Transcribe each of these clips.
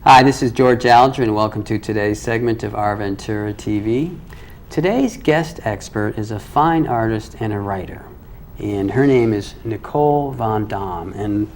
Hi, this is George Alger, and welcome to today's segment of Our Ventura TV. Today's guest expert is a fine artist and a writer, and her name is Nicole van Dam. And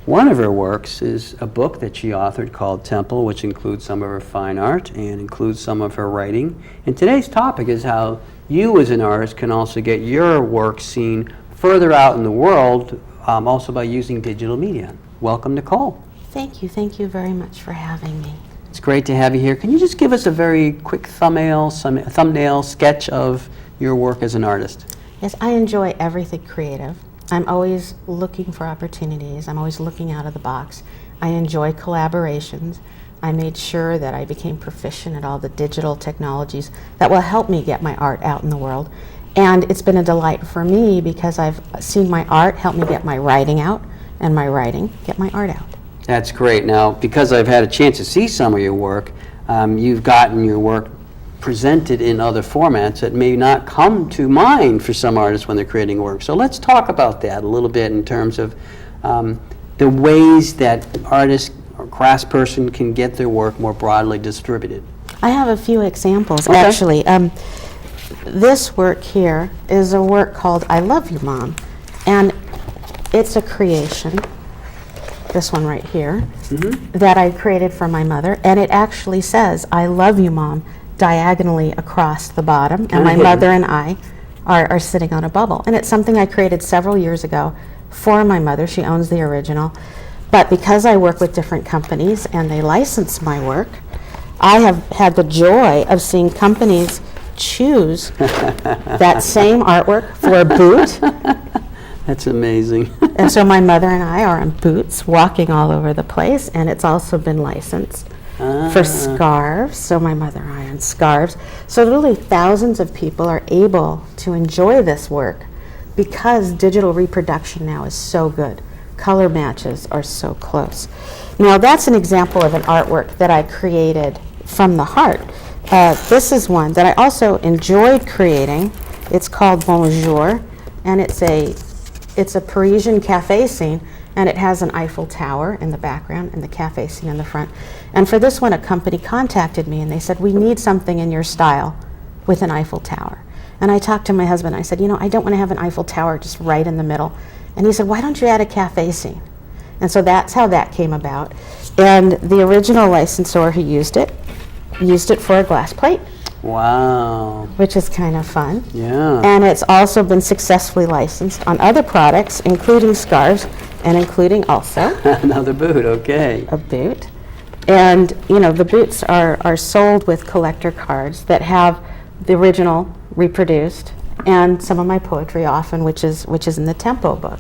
one of her works is a book that she authored called Temple, which includes some of her fine art and includes some of her writing. And today's topic is how you as an artist can also get your work seen further out in the world, also by using digital media. Welcome, Nicole. Thank you very much for having me. It's great to have you here. Can you just give us a very quick thumbnail sketch of your work as an artist? Yes, I enjoy everything creative. I'm always looking for opportunities. I'm always looking out of the box. I enjoy collaborations. I made sure that I became proficient at all the digital technologies that will help me get my art out in the world. And it's been a delight for me because I've seen my art help me get my writing out, and my writing get my art out. That's great. Now, because I've had a chance to see some of your work, you've gotten your work presented in other formats that may not come to mind for some artists when they're creating work. So let's talk about that a little bit in terms of the ways that artists or craftsperson can get their work more broadly distributed. I have a few examples, okay. Actually. This work here is a work called I Love You, Mom, and it's a creation. This one right here, that I created for my mother, and it actually says, I love you, Mom, diagonally across the bottom, and my mother and I are sitting on a bubble. And it's something I created several years ago for my mother. She owns the original. But because I work with different companies and they license my work, I have had the joy of seeing companies choose that same artwork for a boot. That's amazing. And so my mother and I are in boots walking all over the place, and it's also been licensed for scarves. So my mother and I are in scarves. So literally thousands of people are able to enjoy this work because digital reproduction now is so good. Color matches are so close. Now that's an example of an artwork that I created from the heart. This is one that I also enjoyed creating. It's called Bonjour, and it's a Parisian cafe scene, and it has an Eiffel Tower in the background and the cafe scene in the front. And for this one, a company contacted me and they said, we need something in your style with an Eiffel Tower. And I talked to my husband. I said, I don't want to have an Eiffel Tower just right in the middle. And he said, why don't you add a cafe scene? And so that's how that came about. And the original licensor who used it for a glass plate. Wow. Which is kind of fun. Yeah. And it's also been successfully licensed on other products, including scarves, and including also another boot, okay. A boot. And the boots are sold with collector cards that have the original reproduced and some of my poetry often, which is in the Tempo book,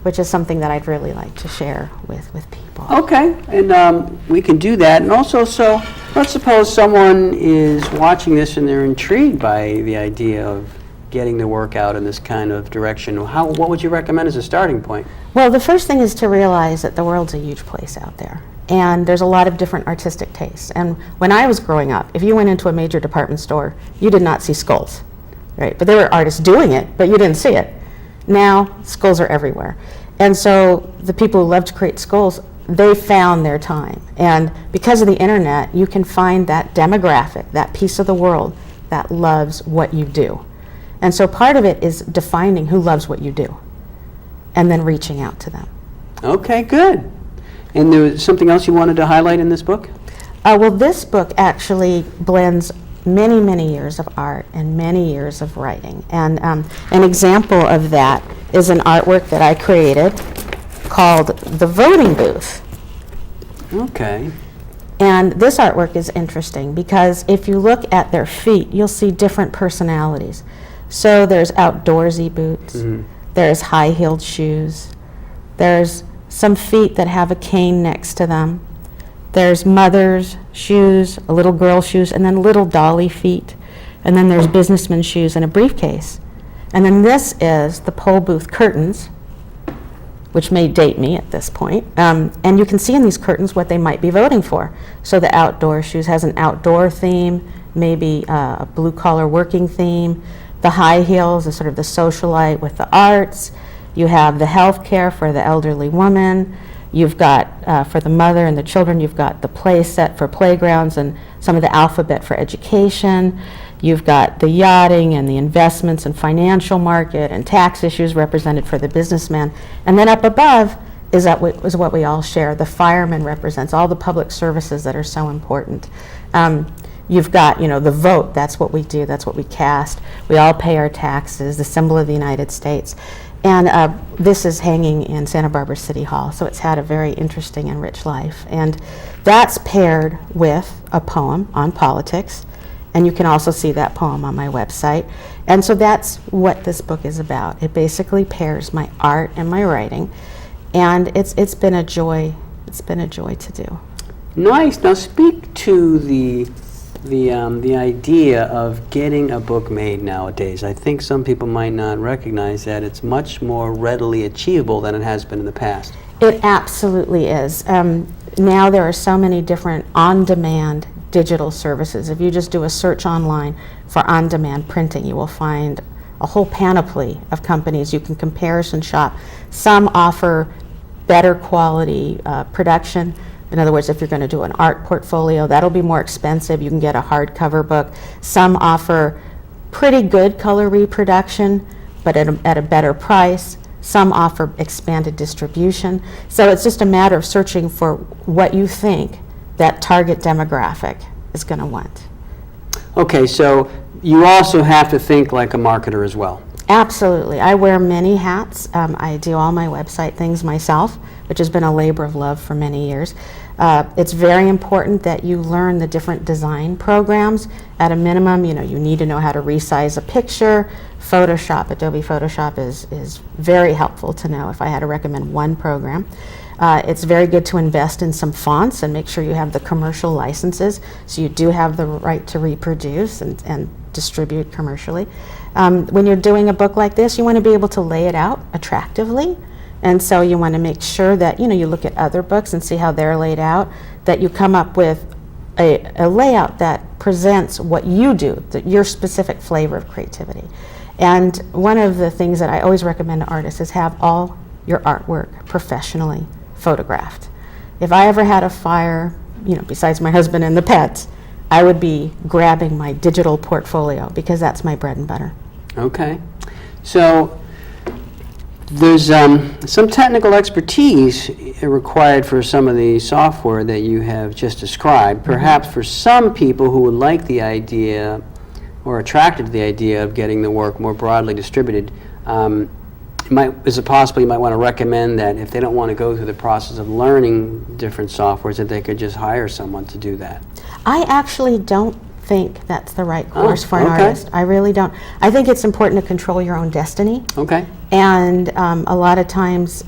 which is something that I'd really like to share with people. Okay, and we can do that. And also, so let's suppose someone is watching this and they're intrigued by the idea of getting the work out in this kind of direction. What would you recommend as a starting point? Well, the first thing is to realize that the world's a huge place out there. And there's a lot of different artistic tastes. And when I was growing up, if you went into a major department store, you did not see skulls, right? But there were artists doing it, but you didn't see it. Now, skulls are everywhere. And so the people who love to create skulls, they found their time. And because of the internet, you can find that demographic, that piece of the world that loves what you do. And so part of it is defining who loves what you do and then reaching out to them. Okay, good. And there was something else you wanted to highlight in this book? Well, this book actually blends many, many years of art and many years of writing. And an example of that is an artwork that I created called The Voting Booth. Okay. And this artwork is interesting because if you look at their feet, you'll see different personalities. So there's outdoorsy boots, there's high-heeled shoes, there's some feet that have a cane next to them, there's mother's shoes, a little girl's shoes, and then little dolly feet, and then there's businessman's shoes and a briefcase. And then this is the poll booth curtains, which may date me at this point. And you can see in these curtains what they might be voting for. So the outdoor shoes has an outdoor theme, maybe a blue-collar working theme. The high heels is sort of the socialite with the arts. You have the health care for the elderly woman. You've got, for the mother and the children, you've got the play set for playgrounds and some of the alphabet for education. You've got the yachting and the investments and financial market and tax issues represented for the businessman. And then up above is what we all share. The fireman represents all the public services that are so important. You've got, the vote, that's what we do, that's what we cast. We all pay our taxes, the symbol of the United States. And this is hanging in Santa Barbara City Hall, so it's had a very interesting and rich life. And that's paired with a poem on politics, and you can also see that poem on my website. And so that's what this book is about. It basically pairs my art and my writing, and it's been a joy. It's been a joy to do. Nice. Now speak to the idea of getting a book made nowadays. I think some people might not recognize that it's much more readily achievable than it has been in the past. It absolutely is. Now there are so many different on-demand digital services. If you just do a search online for on-demand printing, you will find a whole panoply of companies you can comparison shop. Some offer better quality production. In other words, if you're going to do an art portfolio, that'll be more expensive. You can get a hardcover book. Some offer pretty good color reproduction, but at a better price. Some offer expanded distribution. So it's just a matter of searching for what you think that target demographic is going to want. Okay, so you also have to think like a marketer as well. Absolutely. I wear many hats. I do all my website things myself, which has been a labor of love for many years. It's very important that you learn the different design programs. At a minimum, you need to know how to resize a picture. Photoshop, Adobe Photoshop is very helpful to know if I had to recommend one program. It's very good to invest in some fonts and make sure you have the commercial licenses so you do have the right to reproduce and distribute commercially. When you're doing a book like this, you want to be able to lay it out attractively. And so you want to make sure that, you look at other books and see how they're laid out, that you come up with a layout that presents what you do, your specific flavor of creativity. And one of the things that I always recommend to artists is have all your artwork professionally photographed. If I ever had a fire, besides my husband and the pets, I would be grabbing my digital portfolio because that's my bread and butter. Okay. So there's some technical expertise required for some of the software that you have just described. Perhaps for some people who would like the idea or attracted to the idea of getting the work more broadly distributed, is it possible you might want to recommend that if they don't want to go through the process of learning different softwares, that they could just hire someone to do that? I actually don't think that's the right course for an artist. I really don't. I think it's important to control your own destiny. Okay. And a lot of times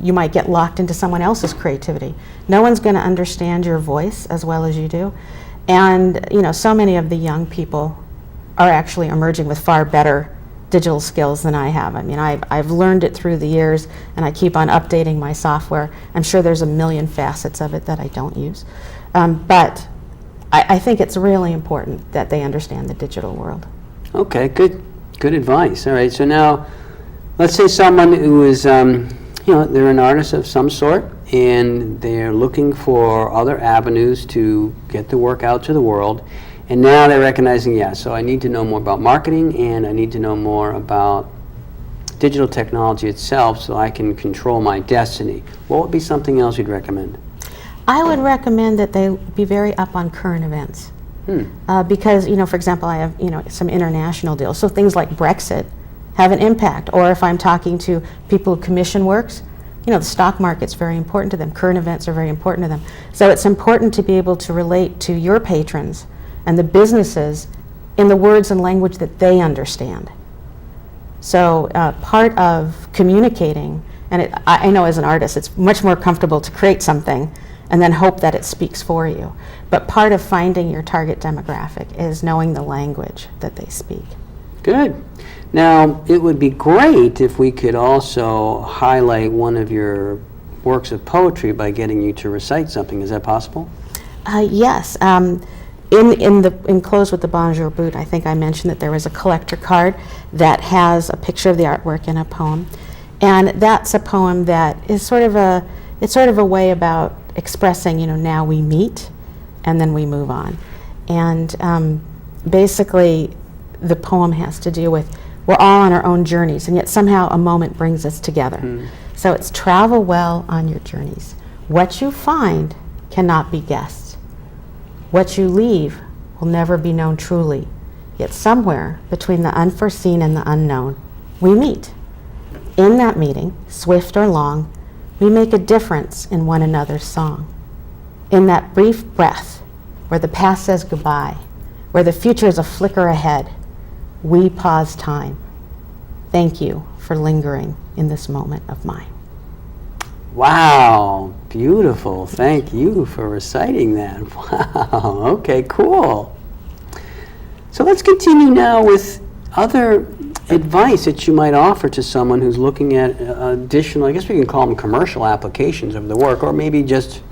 you might get locked into someone else's creativity. No one's going to understand your voice as well as you do. And so many of the young people are actually emerging with far better digital skills than I have. I mean, I've learned it through the years, and I keep on updating my software. I'm sure there's a million facets of it that I don't use. But I think it's really important that they understand the digital world. Okay, good advice. All right, so now let's say someone who is, they're an artist of some sort, and they're looking for other avenues to get the work out to the world. And now they're recognizing, so I need to know more about marketing, and I need to know more about digital technology itself so I can control my destiny. What would be something else you'd recommend? I would recommend that they be very up on current events. Because, for example, I have, some international deals. So things like Brexit have an impact. Or if I'm talking to people who commission works, the stock market's very important to them. Current events are very important to them. So it's important to be able to relate to your patrons and the businesses in the words and language that they understand. So part of communicating, and I know as an artist it's much more comfortable to create something and then hope that it speaks for you. But part of finding your target demographic is knowing the language that they speak. Good. Now, it would be great if we could also highlight one of your works of poetry by getting you to recite something. Is that possible? Yes. Enclosed with the Bonjour boot, I think I mentioned that there was a collector card that has a picture of the artwork in a poem. And that's a poem that is sort of it's sort of a way about expressing, now we meet and then we move on. And basically, the poem has to do with we're all on our own journeys, and yet somehow a moment brings us together. So it's travel well on your journeys. What you find cannot be guessed. What you leave will never be known truly. Yet somewhere between the unforeseen and the unknown, we meet. In that meeting, swift or long, we make a difference in one another's song. In that brief breath, where the past says goodbye, where the future is a flicker ahead, we pause time. Thank you for lingering in this moment of mine. Wow, beautiful. Thank you for reciting that. Wow, okay, cool. So let's continue now with other advice that you might offer to someone who's looking at additional, I guess we can call them commercial applications of the work, or maybe just,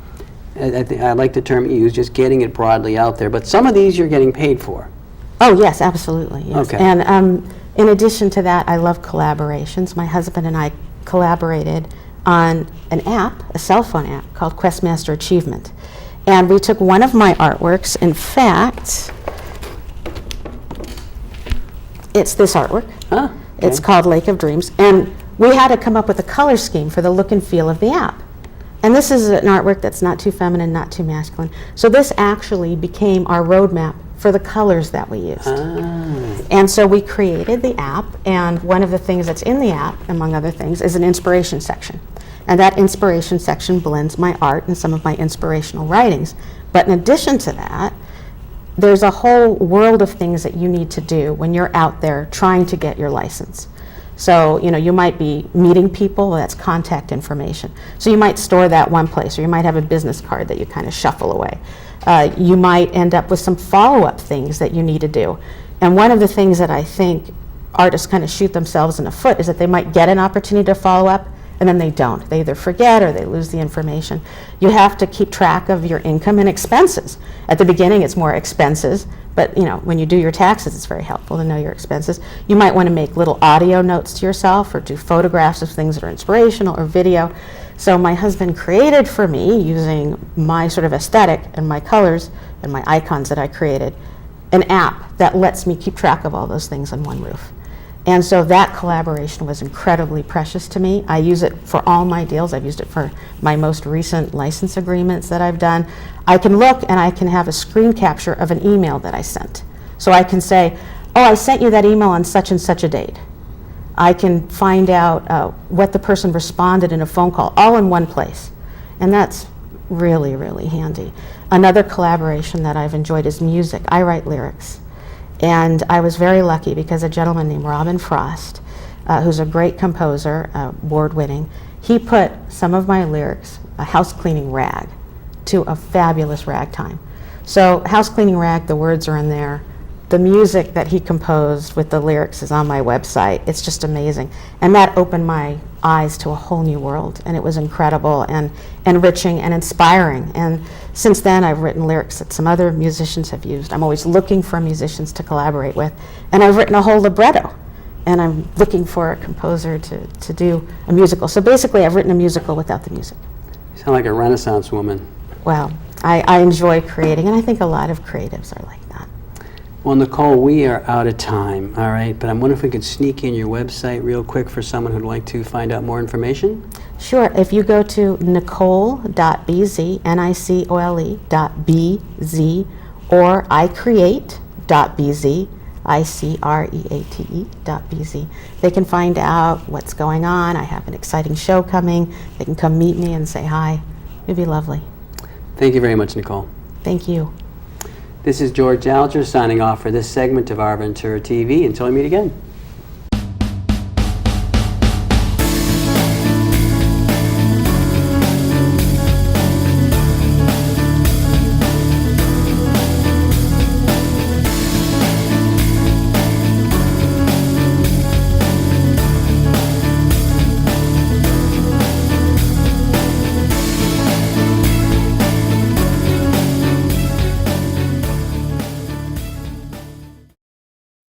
I like the term you use, just getting it broadly out there. But some of these you're getting paid for. Oh, yes, absolutely. Yes. Okay. And in addition to that, I love collaborations. My husband and I collaborated on an app, a cell phone app, called Questmaster Achievement. And we took one of my artworks. In fact, it's this artwork. Okay. It's called Lake of Dreams. And we had to come up with a color scheme for the look and feel of the app. And this is an artwork that's not too feminine, not too masculine. So this actually became our roadmap for the colors that we used. And so we created the app, and one of the things that's in the app, among other things, is an inspiration section. And that inspiration section blends my art and some of my inspirational writings. But in addition to that, there's a whole world of things that you need to do when you're out there trying to get your license. So, you might be meeting people, that's contact information. So you might store that one place, or you might have a business card that you kind of shuffle away. You might end up with some follow-up things that you need to do. And one of the things that I think artists kind of shoot themselves in the foot is that they might get an opportunity to follow up, and then they don't. They either forget or they lose the information. You have to keep track of your income and expenses. At the beginning, it's more expenses, but when you do your taxes, it's very helpful to know your expenses. You might want to make little audio notes to yourself, or do photographs of things that are inspirational, or video. So my husband created for me, using my sort of aesthetic and my colors and my icons that I created, an app that lets me keep track of all those things on one roof. And so that collaboration was incredibly precious to me. I use it for all my deals. I've used it for my most recent license agreements that I've done. I can look and I can have a screen capture of an email that I sent. So I can say, oh, I sent you that email on such and such a date. I can find out what the person responded in a phone call, all in one place. And that's really, really handy. Another collaboration that I've enjoyed is music. I write lyrics. And I was very lucky because a gentleman named Robin Frost, who's a great composer, award-winning, he put some of my lyrics, a house cleaning rag, to a fabulous ragtime. So house cleaning rag, the words are in there. The music that he composed with the lyrics is on my website. It's just amazing. And that opened my eyes to a whole new world. And it was incredible and enriching and inspiring. And since then, I've written lyrics that some other musicians have used. I'm always looking for musicians to collaborate with. And I've written a whole libretto. And I'm looking for a composer to do a musical. So basically, I've written a musical without the music. You sound like a Renaissance woman. Well, I enjoy creating, and I think a lot of creatives are like that. Well, Nicole, we are out of time, all right? But I'm wondering if we could sneak in your website real quick for someone who'd like to find out more information. Sure. If you go to nicole.bz, Nicole.bz, or icreate.bz, icreate.bz, they can find out what's going on. I have an exciting show coming. They can come meet me and say hi. It'd be lovely. Thank you very much, Nicole. Thank you. This is George Alger signing off for this segment of Our Ventura TV. Until we meet again.